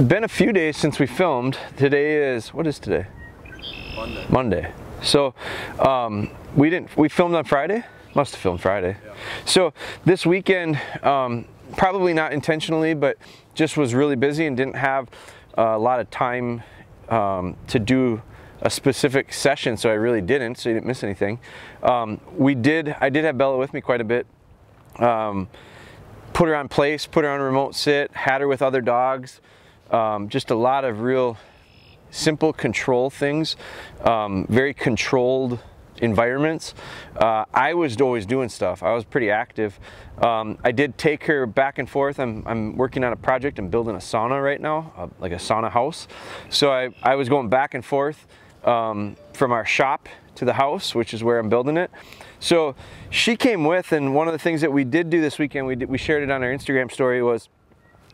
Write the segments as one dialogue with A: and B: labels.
A: been a few days since we filmed. Today is, what is today? Monday. So we filmed on Friday? Must have filmed Friday. Yeah. So this weekend, probably not intentionally, but just was really busy and didn't have a lot of time to do a specific session, so I really didn't, so you didn't miss anything. I did have Bella with me quite a bit. Put her on place, put her on remote sit, had her with other dogs. Just a lot of real simple control things, very controlled environments. I was always doing stuff. I was pretty active. I did take her back and forth. I'm working on a project. I'm building a sauna right now, like a sauna house. So I was going back and forth from our shop to the house, which is where I'm building it. So she came with, and one of the things that we did do this weekend, we shared it on our Instagram story, was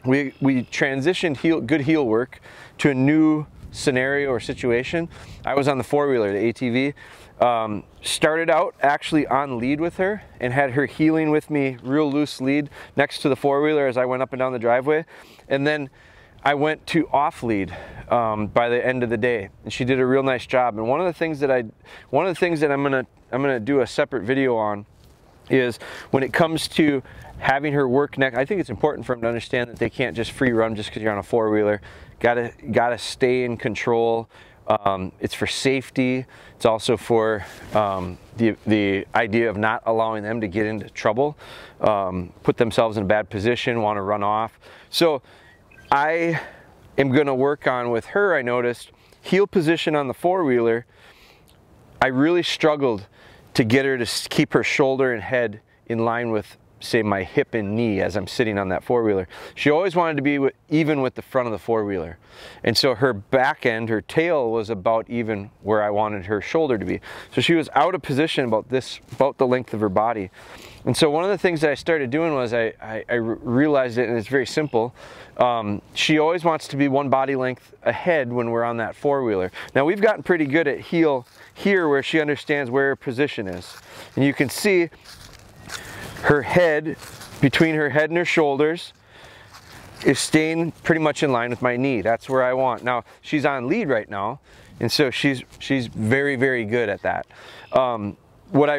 A: we transitioned good heel work to a new scenario or situation. I was on the four-wheeler, the ATV. Started out actually on lead with her and had her heeling with me, real loose lead next to the four-wheeler as I went up and down the driveway. And then I went to off lead by the end of the day, and she did a real nice job. And one of the things that I'm gonna do a separate video on is when it comes to having her work next. I think it's important for them to understand that they can't just free run just because you're on a four-wheeler. Gotta stay in control. It's for safety. It's also for the idea of not allowing them to get into trouble, put themselves in a bad position, want to run off. So I am going to work on with her. I noticed heel position on the four-wheeler. I really struggled to get her to keep her shoulder and head in line with, say, my hip and knee as I'm sitting on that four-wheeler. She always wanted to be even with the front of the four-wheeler. And so her back end, her tail, was about even where I wanted her shoulder to be. So she was out of position about the length of her body. And so one of the things that I started doing was I realized it, and it's very simple. She always wants to be one body length ahead when we're on that four-wheeler. Now we've gotten pretty good at heel here where she understands where her position is. And you can see her head, between her head and her shoulders, is staying pretty much in line with my knee. That's where I want. Now, she's on lead right now, and so she's very, very good at that. What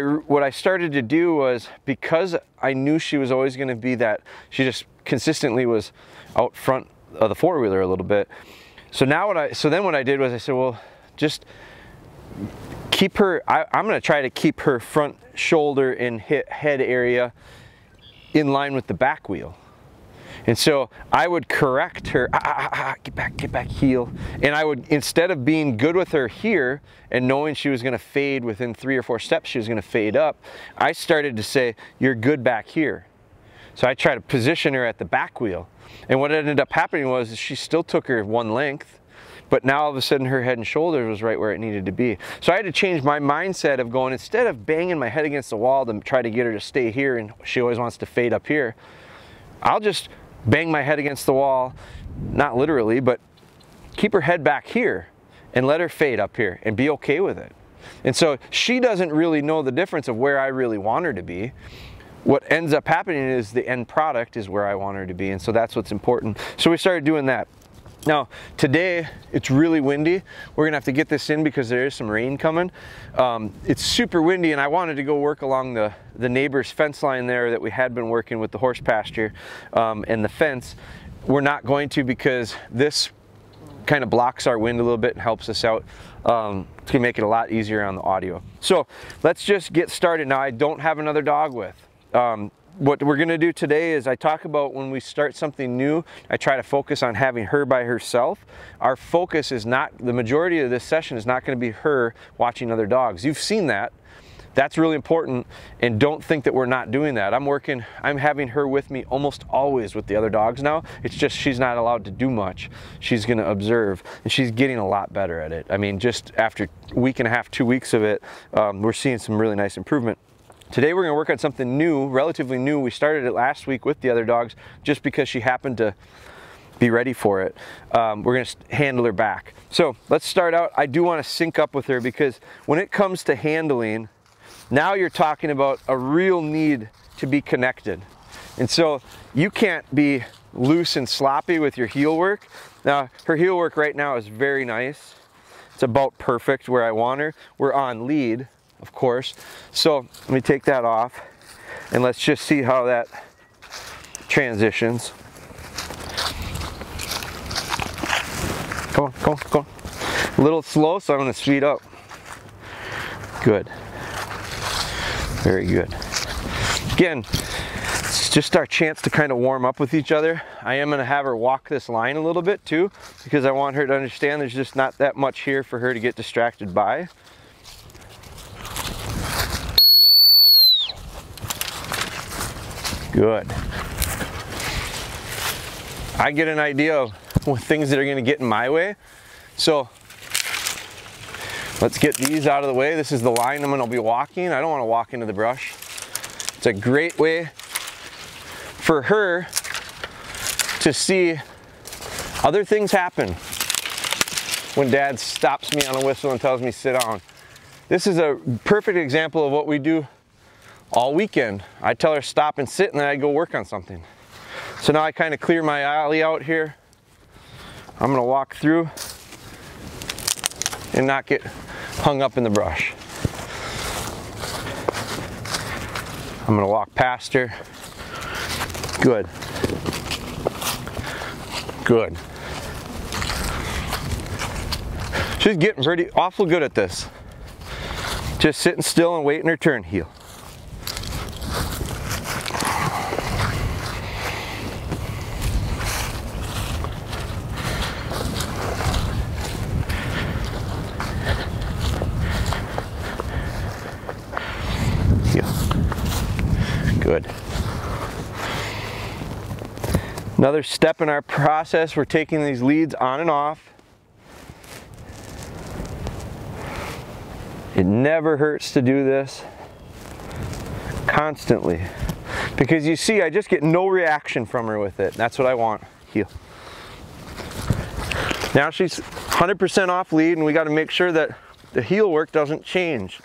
A: I started to do was, because I knew she was always going to be that, she just consistently was out front of the four-wheeler a little bit. So then what I did was I said, well, just keep her, I'm going to try to keep her front shoulder and head area in line with the back wheel. And so I would correct her, get back, heel. And I would, instead of being good with her here and knowing she was going to fade within 3 or 4 steps, she was going to fade up, I started to say, you're good back here. So I tried to position her at the back wheel. And what ended up happening was she still took her one length, but now all of a sudden her head and shoulders was right where it needed to be. So I had to change my mindset of going, instead of banging my head against the wall to try to get her to stay here, and she always wants to fade up here, I'll just bang my head against the wall, not literally, but keep her head back here and let her fade up here and be okay with it. And so she doesn't really know the difference of where I really want her to be. What ends up happening is the end product is where I want her to be, and so that's what's important. So we started doing that. Now, today it's really windy. We're gonna have to get this in because there is some rain coming. It's super windy, and I wanted to go work along the neighbor's fence line there that we had been working with the horse pasture and the fence. We're not going to, because this kind of blocks our wind a little bit and helps us out. It's gonna make it a lot easier on the audio. So let's just get started. Now, I don't have another dog with. What we're going to do today is I talk about when we start something new, I try to focus on having her by herself. Our focus is not, the majority of this session is not going to be her watching other dogs. You've seen that. That's really important, and don't think that we're not doing that. I'm having her with me almost always with the other dogs now. It's just she's not allowed to do much. She's going to observe, and she's getting a lot better at it. I mean, just after a week and a half, 2 weeks of it, we're seeing some really nice improvement. Today we're going to work on something new, relatively new. We started it last week with the other dogs just because she happened to be ready for it. We're going to handle her back. So let's start out. I do want to sync up with her, because when it comes to handling, now you're talking about a real need to be connected. And so you can't be loose and sloppy with your heel work. Now, her heel work right now is very nice. It's about perfect where I want her. We're on lead, of course. So let me take that off and let's just see how that transitions. Come on, come on, come on. A little slow, so I'm gonna speed up. Good. Very good. Again, it's just our chance to kind of warm up with each other. I am gonna have her walk this line a little bit too, because I want her to understand there's just not that much here for her to get distracted by. Good. I get an idea of things that are gonna get in my way. So let's get these out of the way. This is the line I'm gonna be walking. I don't wanna walk into the brush. It's a great way for her to see other things happen when Dad stops me on a whistle and tells me sit down. This is a perfect example of what we do all weekend. I tell her stop and sit, and then I go work on something. So now I kind of clear my alley out here. I'm gonna walk through and not get hung up in the brush. I'm gonna walk past her. Good. Good. She's getting pretty awful good at this. Just sitting still and waiting her turn. Heel. Good. Another step in our process, we're taking these leads on and off. It never hurts to do this constantly, because you see I just get no reaction from her with it. That's what I want. Heel. Now she's 100% off lead, and we got to make sure that the heel work doesn't change.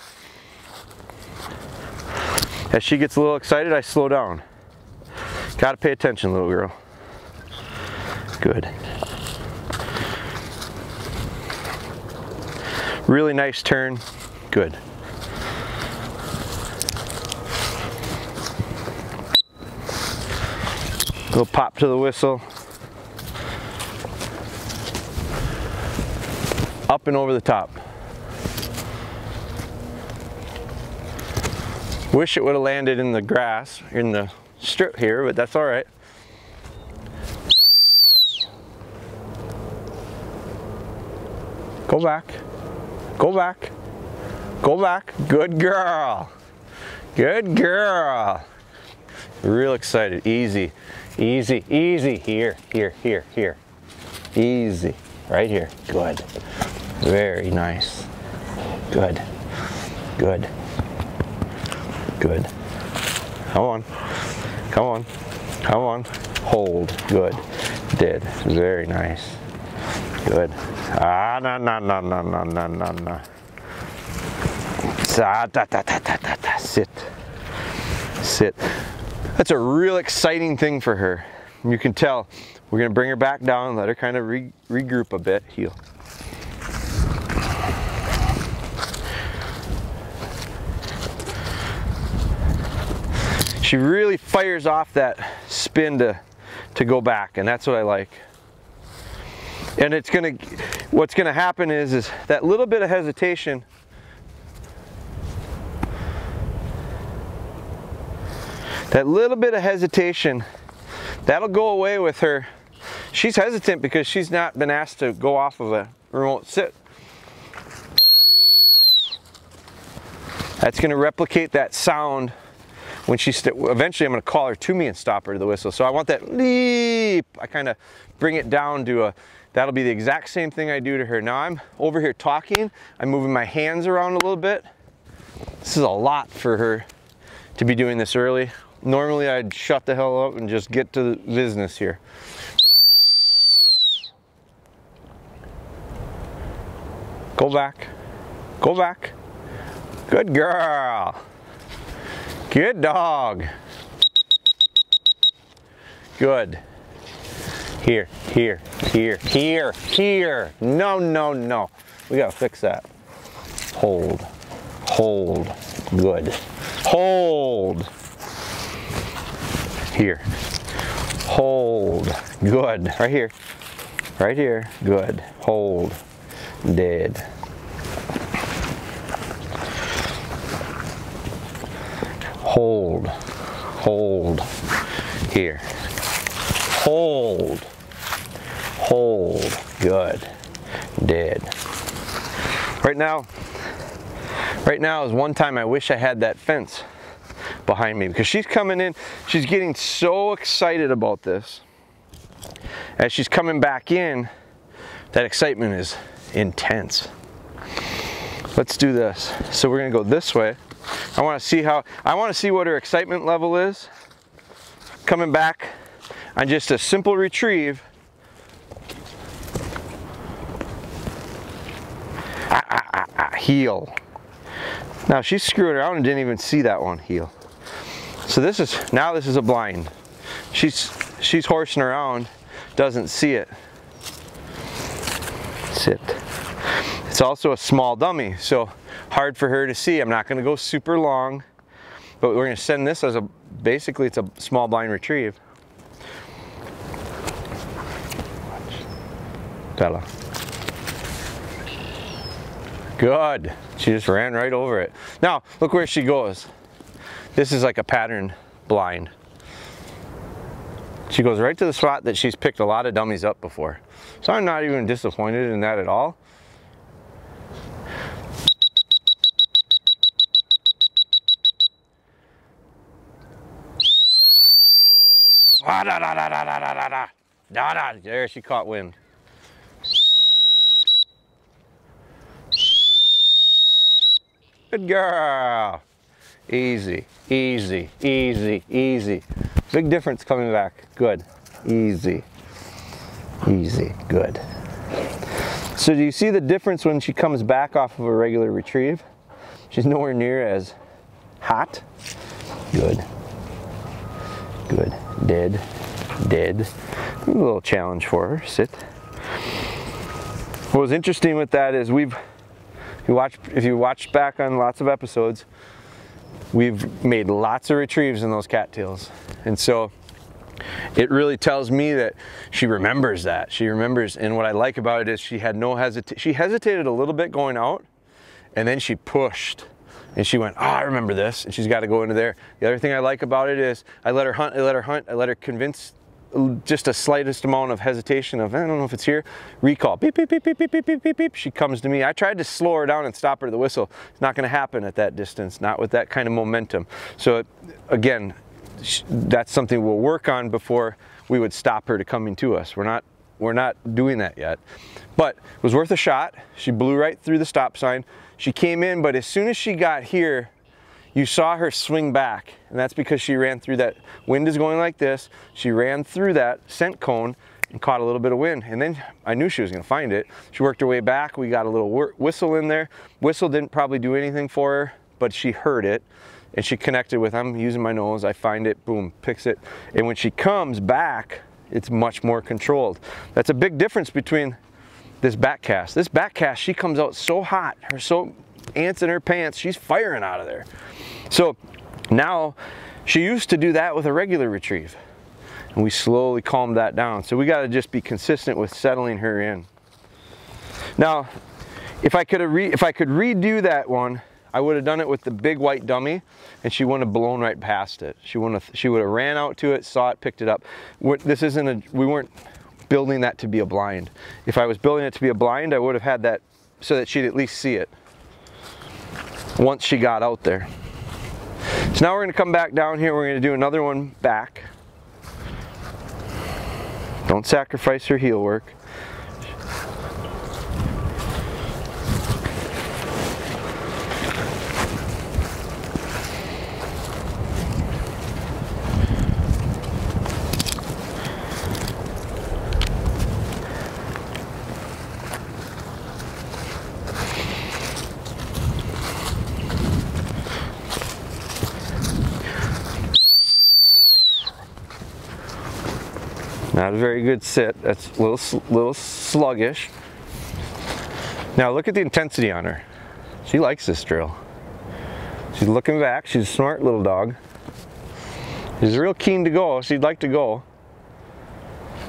A: As she gets a little excited, I slow down. Gotta pay attention, little girl. Good. Really nice turn. Good. Little pop to the whistle. Up and over the top. Wish it would have landed in the grass, in the strip here, but that's all right. Go back, go back, go back. Good girl, good girl. Real excited, easy, easy, easy. Here, here, here, here. Easy, right here, good. Very nice, good, good. Good. Come on. Come on. Come on. Hold. Good. Did. Very nice. Good. Ah, no, no, no, no, no, no, no, no. Sit. Sit. That's a real exciting thing for her. You can tell. We're going to bring her back down and let her kind of regroup a bit. Heel. She really fires off that spin to go back, and that's what I like. And what's gonna happen is that little bit of hesitation, that'll go away with her. She's hesitant because she's not been asked to go off of a remote sit. That's gonna replicate that sound when eventually I'm going to call her to me and stop her to the whistle. So I want that leap. I kind of bring it down to that'll be the exact same thing I do to her. Now I'm over here talking. I'm moving my hands around a little bit. This is a lot for her to be doing this early. Normally I'd shut the hell up and just get to the business here. Go back. Go back. Good girl. Good dog. Good. Here, here, Here, here, here. No, no, no. We gotta fix that. Hold, hold, good. Hold. Here. Hold, good. Right here. Right here, good. Hold, dead. Hold, hold, here. Hold, hold, good, dead. Right now is one time I wish I had that fence behind me, because she's coming in, she's getting so excited about this. As she's coming back in, that excitement is intense. Let's do this. So we're gonna go this way. I want to see what her excitement level is coming back on just a simple retrieve. Heel. Now she's screwing around and didn't even see that one heel. So this is a blind. She's horsing around, doesn't see it. Sit. It's also a small dummy, so hard for her to see. I'm not going to go super long, but we're going to send this as basically it's a small blind retrieve. Bella. Good. She just ran right over it. Now, look where she goes. This is like a pattern blind. She goes right to the spot that she's picked a lot of dummies up before. So I'm not even disappointed in that at all. Ah, da, da, da, da, da, da, da, da, da. There, she caught wind. Good girl. Easy, easy, easy, easy. Big difference coming back. Good. Easy. Easy. Good. So do you see the difference when she comes back off of a regular retrieve? She's nowhere near as hot. Good. Good. Dead. Dead. A little challenge for her. Sit. What was interesting with that is if you watched back on lots of episodes, we've made lots of retrieves in those cattails. And so it really tells me that she remembers that. She remembers, and what I like about it is she had no hesitation. She hesitated a little bit going out, and then she pushed. And she went, oh, I remember this, and she's got to go into there. The other thing I like about it is I let her hunt, I let her convince just a slightest amount of hesitation of, I don't know if it's here, recall, beep, beep, beep, beep, beep, beep, beep, beep, beep. She comes to me. I tried to slow her down and stop her to the whistle. It's not going to happen at that distance, not with that kind of momentum. So again, that's something we'll work on before we would stop her to coming to us. We're not doing that yet, but it was worth a shot. She blew right through the stop sign. She came in, but as soon as she got here, you saw her swing back, and that's because she ran through that. Wind is going like this. She ran through that scent cone and caught a little bit of wind, and then I knew she was going to find it. She worked her way back. We got a little whistle in there. Whistle didn't probably do anything for her, but she heard it, and she connected with, I'm using my nose, I find it, boom, picks it. And when she comes back, it's much more controlled. That's a big difference between this back cast. This back cast, she comes out so hot, her so ants in her pants, she's firing out of there. So now she used to do that with a regular retrieve, and we slowly calmed that down. So we got to just be consistent with settling her in. Now, if I could redo that one, I would have done it with the big white dummy, and she wouldn't have blown right past it. She would have ran out to it, saw it, picked it up. We weren't building that to be a blind. If I was building it to be a blind, I would have had that so that she'd at least see it once she got out there. So now we're going to come back down here. We're going to do another one back. Don't sacrifice her heel work. Not a very good sit. That's a little sluggish. Now look at the intensity on her. She likes this drill. She's looking back. She's a smart little dog. She's real keen to go. She'd like to go.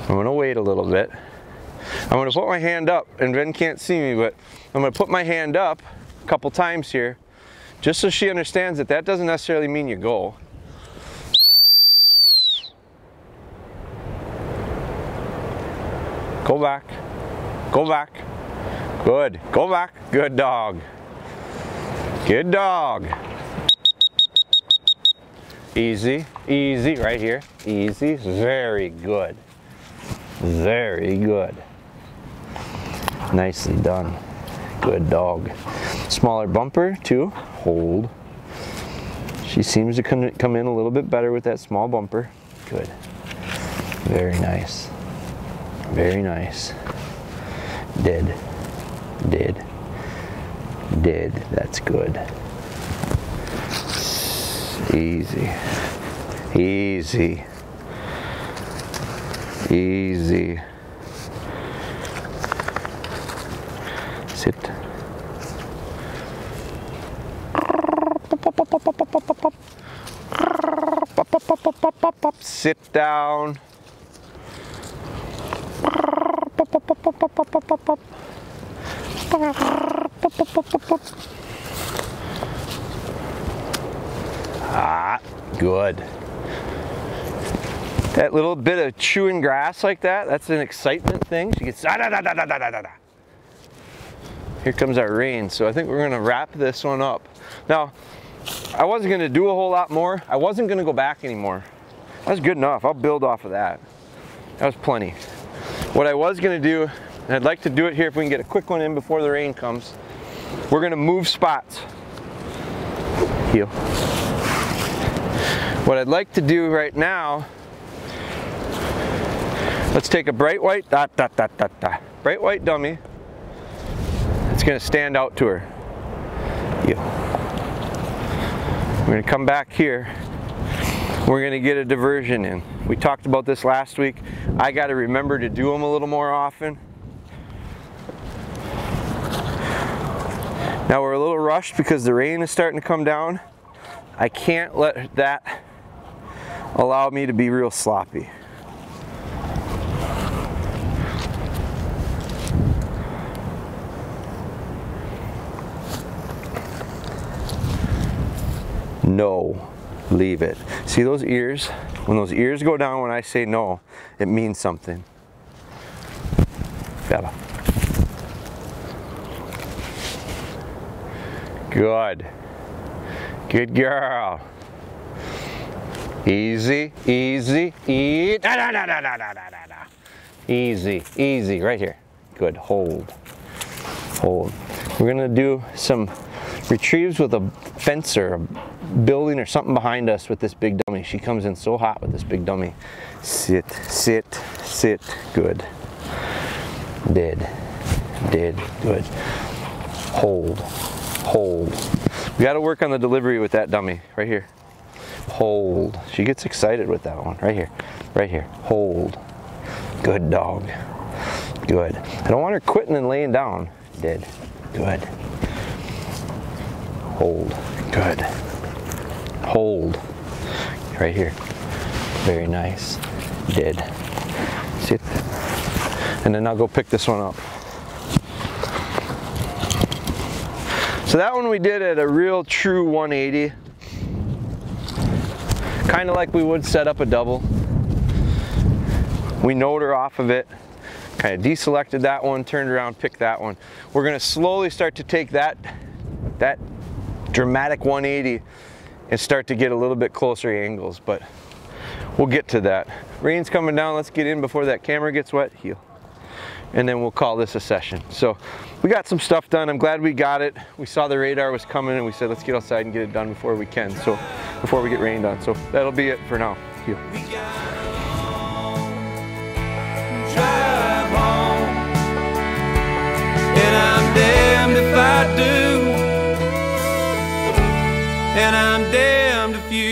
A: I'm going to wait a little bit. I'm going to put my hand up, and Ben can't see me, but I'm going to put my hand up a couple times here, just so she understands that that doesn't necessarily mean you go. Go back. Go back. Good. Go back. Good dog. Good dog. Easy. Easy. Right here. Easy. Very good. Very good. Nicely done. Good dog. Smaller bumper too. Hold. She seems to come in a little bit better with that small bumper. Good. Very nice. Very nice. Did. Did. Did. That's good. Easy. Easy. Easy. Sit. Sit down. Ah, good. That little bit of chewing grass like that, that's an excitement thing. She gets da da da da da da da da. Here comes our rain, so I think we're gonna wrap this one up. Now, I wasn't gonna do a whole lot more. I wasn't gonna go back anymore. That was good enough. I'll build off of that. That was plenty. What I was gonna do, and I'd like to do it here if we can get a quick one in before the rain comes, we're gonna move spots. Heel. What I'd like to do right now, let's take a bright white, bright white dummy. It's gonna stand out to her. Heel. We're gonna come back here. We're gonna get a diversion in. We talked about this last week. I gotta remember to do them a little more often. Now we're a little rushed because the rain is starting to come down. I can't let that allow me to be real sloppy. No, leave it. See those ears? When those ears go down when I say no, it means something. Bella. Good. Good girl. Easy, easy, eat. Da, da, da, da, da, da, da, da. Easy, easy, right here. Good, hold. Hold. We're gonna do some retrieves with a fence or a building or something behind us with this big dummy. She comes in so hot with this big dummy. Sit, sit, sit, good. Did, good. Hold, hold. We gotta work on the delivery with that dummy, right here. Hold. She gets excited with that one, right here, right here. Hold. Good dog. Good. I don't want her quitting and laying down. Did, good. Hold. Good. Hold. Right here. Very nice. Did. Sit. And then I'll go pick this one up. So that one we did at a real true 180. Kind of like we would set up a double. We knowed her off of it. Kind of deselected that one, turned around, picked that one. We're going to slowly start to take that dramatic 180 and start to get a little bit closer angles, but we'll get to that. Rain's coming down, let's get in before that camera gets wet. Heel. And then we'll call this a session. So we got some stuff done. I'm glad we got it. We saw the radar was coming and we said let's get outside and get it done before we can. So before we get rained on. So that'll be it for now. Heel.
B: Drive home, and I'm damned if I do, and I'm damned if you